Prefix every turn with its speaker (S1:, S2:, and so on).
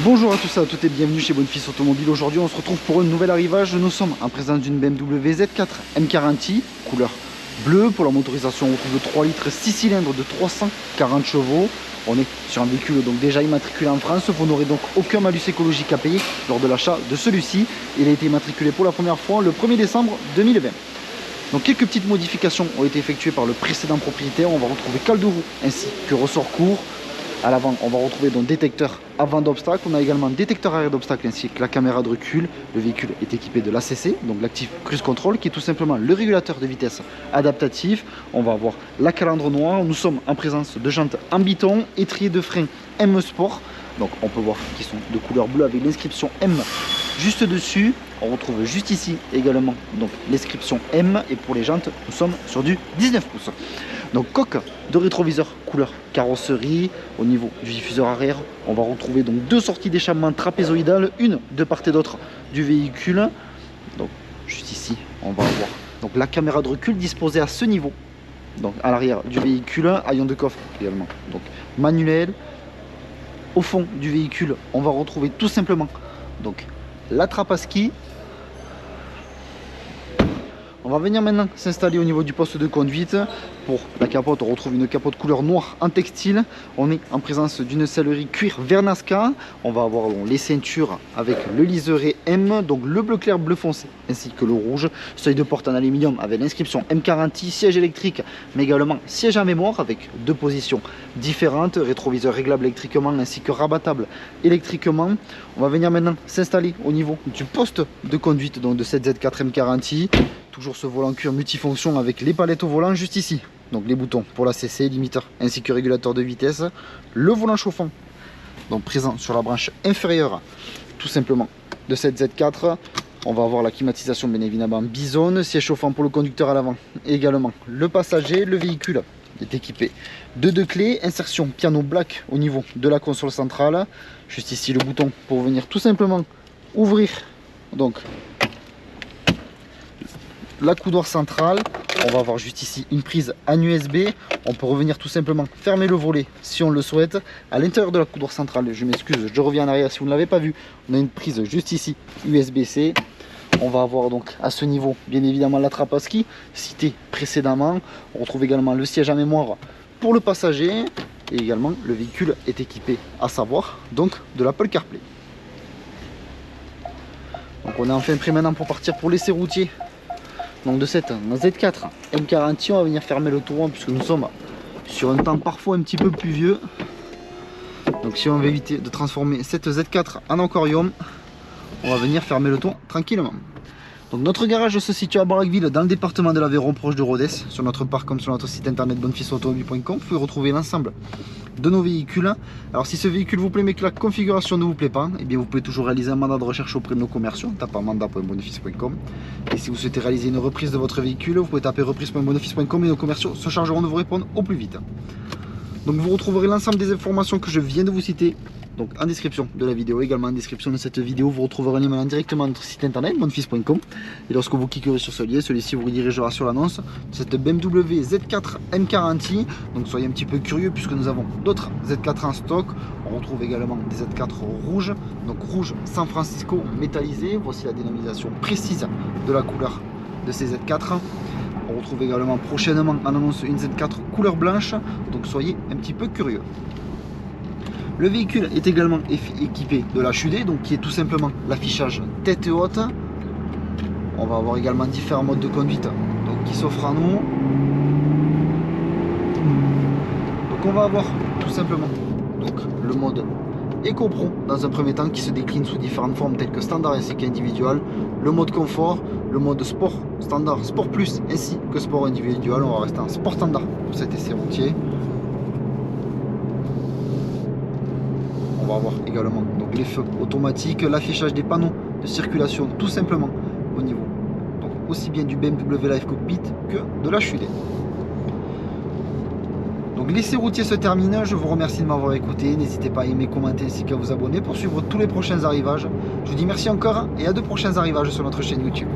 S1: Bonjour à tous et à toutes et bienvenue chez Bonfils Automobile. Aujourd'hui on se retrouve pour un nouvel arrivage. Nous sommes en présence d'une BMW Z4 M40 couleur bleue. Pour la motorisation on retrouve le 3 litres 6 cylindres de 340 chevaux. On est sur un véhicule donc déjà immatriculé en France. Vous n'aurez donc aucun malus écologique à payer lors de l'achat de celui-ci. Il a été immatriculé pour la première fois le 1er décembre 2020. Donc quelques petites modifications ont été effectuées par le précédent propriétaire. On va retrouver cale de roue ainsi que ressort court. À l'avant, on va retrouver donc détecteur avant d'obstacle. On a également détecteur arrière d'obstacle ainsi que la caméra de recul. Le véhicule est équipé de l'ACC, donc l'Active Cruise Control, qui est tout simplement le régulateur de vitesse adaptatif. On va avoir la calandre noire. Nous sommes en présence de jantes en biton, étrier de frein M Sport. Donc on peut voir qu'ils sont de couleur bleue avec l'inscription M juste dessus. On retrouve juste ici également donc l'inscription M, et pour les jantes nous sommes sur du 19 pouces. Donc coque de rétroviseur couleur carrosserie. Au niveau du diffuseur arrière on va retrouver donc deux sorties d'échappement trapézoïdales, une de part et d'autre du véhicule. Donc juste ici on va avoir donc la caméra de recul disposée à ce niveau, donc à l'arrière du véhicule. Haillon de coffre également donc manuel. Au fond du véhicule on va retrouver tout simplement donc la trappe à ski. On va venir maintenant s'installer au niveau du poste de conduite. Pour la capote, on retrouve une capote couleur noire en textile. On est en présence d'une sellerie cuir Vernasca. On va avoir les ceintures avec le liseré M, donc le bleu clair, bleu foncé, ainsi que le rouge. Seuil de porte en aluminium avec l'inscription M40, siège électrique, mais également siège à mémoire avec deux positions différentes. Rétroviseur réglable électriquement ainsi que rabattable électriquement. On va venir maintenant s'installer au niveau du poste de conduite donc de cette Z4 M40. Toujours ce volant cuir multifonction avec les palettes au volant juste ici. Donc les boutons pour la CC, limiteur ainsi que régulateur de vitesse. Le volant chauffant donc présent sur la branche inférieure tout simplement de cette Z4. On va avoir la climatisation bien évidemment Bison, siège chauffant pour le conducteur à l'avant, également le passager. Le véhicule est équipé de deux clés, insertion piano black au niveau de la console centrale. Juste ici le bouton pour venir tout simplement ouvrir donc la coudoir centrale. On va avoir juste ici une prise en USB. On peut revenir tout simplement fermer le volet si on le souhaite. À l'intérieur de la coudoir centrale, je m'excuse, je reviens en arrière si vous ne l'avez pas vu, on a une prise juste ici USB-C. On va avoir donc à ce niveau bien évidemment la trappe à ski citée précédemment. On retrouve également le siège à mémoire pour le passager, et également le véhicule est équipé à savoir donc de l'Apple CarPlay. Donc on est enfin prêt maintenant pour partir pour l'essai routier donc de cette Z4 M40. On va venir fermer le tour puisque nous sommes sur un temps parfois un petit peu pluvieux. Donc si on veut éviter de transformer cette Z4 en aquarium, on va venir fermer le tour tranquillement. Donc notre garage se situe à Barraqueville dans le département de l'Aveyron, proche de Rodez. Sur notre parc comme sur notre site internet bonfilsautomobile.com, vous pouvez retrouver l'ensemble de nos véhicules. Alors si ce véhicule vous plaît mais que la configuration ne vous plaît pas, eh bien vous pouvez toujours réaliser un mandat de recherche auprès de nos commerciaux, tapez mandat.bonfils.com. Et si vous souhaitez réaliser une reprise de votre véhicule, vous pouvez taper reprise.bonfils.com et nos commerciaux se chargeront de vous répondre au plus vite. Donc vous retrouverez l'ensemble des informations que je viens de vous citer donc en description de la vidéo. Également en description de cette vidéo vous retrouverez un lien directement à notre site internet bonfils.com, et lorsque vous cliquerez sur ce lien, celui-ci vous redirigera sur l'annonce de cette BMW Z4 M40. Donc soyez un petit peu curieux puisque nous avons d'autres Z4 en stock. On retrouve également des Z4 rouges, donc rouge San Francisco métallisé. Voici la dénomination précise de la couleur de ces Z4. On retrouve également prochainement en annonce une Z4 couleur blanche, donc soyez un petit peu curieux. Le véhicule est également équipé de l'HUD, donc qui est tout simplement l'affichage tête haute. On va avoir également différents modes de conduite donc, qui s'offrent à nous. Donc on va avoir tout simplement donc, le mode Eco Pro dans un premier temps qui se décline sous différentes formes telles que standard ainsi qu'individual. Le mode confort, le mode sport standard, sport plus ainsi que sport individuel. On va rester en sport standard pour cet essai routier. On va avoir également donc, les feux automatiques, l'affichage des panneaux de circulation tout simplement au niveau donc, aussi bien du BMW Live Cockpit que de la HUD. Donc l'essai routier se termine, je vous remercie de m'avoir écouté, n'hésitez pas à aimer, commenter ainsi qu'à vous abonner pour suivre tous les prochains arrivages. Je vous dis merci encore et à de prochains arrivages sur notre chaîne YouTube.